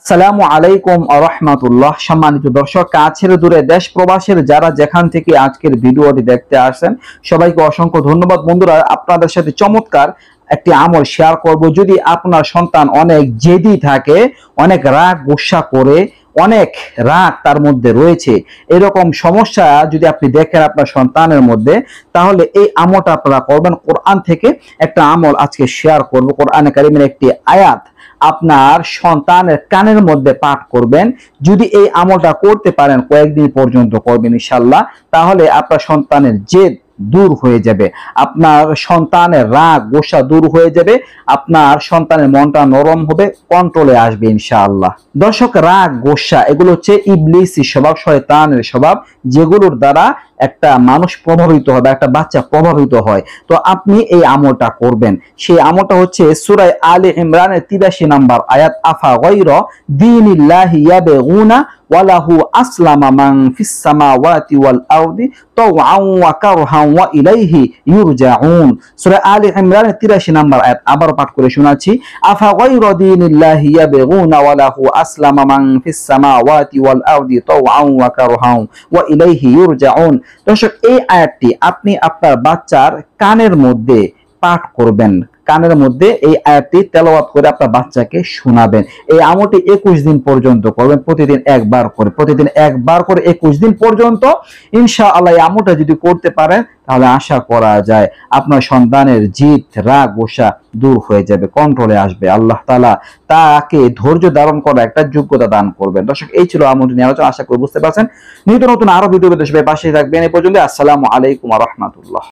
সালামু আলাইকুম ওয়া রাহমাতুল্লাহ। সম্মানিত দর্শক, কাছের দূরে দেশ প্রবাসের যারা যেখান থেকে আজকের ভিডিওটি দেখতে আসেন সবাইকে অসংখ্য ধন্যবাদ। বন্ধুরা, আপনাদের সাথে চমৎকার একটি আমল শেয়ার করব। যদি আপনার সন্তান অনেক জেদি থাকে, অনেক রাগ গুসা করে, অনেক রাগ তার মধ্যে রয়েছে, এরকম সমস্যা যদি আপনি দেখেন আপনার সন্তানের মধ্যে, তাহলে এই আমলটা আপনারা করবেন। কোরআন থেকে একটা আমল আজকে শেয়ার করব। কোরআনে কারিমের একটি আয়াত আপনার সন্তানের কানের মধ্যে পাঠ করবেন। যদি এই আমলটা করতে পারেন, কয়েকদিন পর্যন্ত করবেন ইনশাআল্লাহ, তাহলে আপনার সন্তানের জেদ দূর হয়ে যাবে, আপনার সন্তানের রাগ গোসা দূর হয়ে যাবে, আপনার সন্তানের মনটা নরম হবে, কন্ট্রোলে আসবে ইনশাআল্লাহ। দর্শক, রাগ গোসা এগুলো হচ্ছে ইবলিসি স্বভাব, শয়তানের স্বভাব, যেগুলোর দ্বারা একটা মানুষ প্রভাবিত হয় বা একটা বাচ্চা প্রভাবিত হয়। তো আপনি এই আমলটা করবেন। সেই আমলটা হচ্ছে সূরা আলে ইমরানের 83 নম্বর আয়াত, আফা গায়রা দীনিল্লাহি ইয়াবগুনা ওয়ালাহু আসলামা মান ফিস সামাওয়াতি ওয়াল আরদি তাওআন ওয়া কারহান ওয়া ইলাইহি ইউরজাউন। সূরা আলে ইমরানের 83 নম্বর আয়াত আবার পাঠ করে শোনাচ্ছি, আফা গায়রা দীনিল্লাহি ইয়াবগুনা ওয়ালাহু আসলামা মান ফিস সামাওয়াতি ওয়াল আরদি তাওআন ওয়া কারহান ওয়া ইলাইহি ইউরজাউন। দর্শক, এই আয়াতটি আপনি আপনার বাচ্চার কানের মধ্যে পাঠ করবেন। কানের মধ্যে এই আয়াতটি তেলাওয়াত করে আপনার বাচ্চাকে শোনাবেন। এই আমলটি 21 দিন পর্যন্ত করবেন, প্রতিদিন একবার করে, প্রতিদিন একবার করে 21 দিন পর্যন্ত ইনশাআল্লাহ। এই আমলটা যদি করতে পারেন, তাহলে আশা করা যায় আপনার সন্তানের জিদ রাগ গোসা দূর হয়ে যাবে, কন্ট্রোলে আসবে। আল্লাহ তাআলা তাকে ধৈর্য ধারণ করার একটা যোগ্যতা দান করবেন। দর্শক, এই ছিল আমলটি নিয়ে আলোচনা। আশা করি বুঝতে পারছেন। নিত্য নতুন আরো ভিডিও পেতে সবাই পাশে থাকবেন। এই পর্যন্ত আসসালামু আলাইকুম ওয়া রাহমাতুল্লাহ।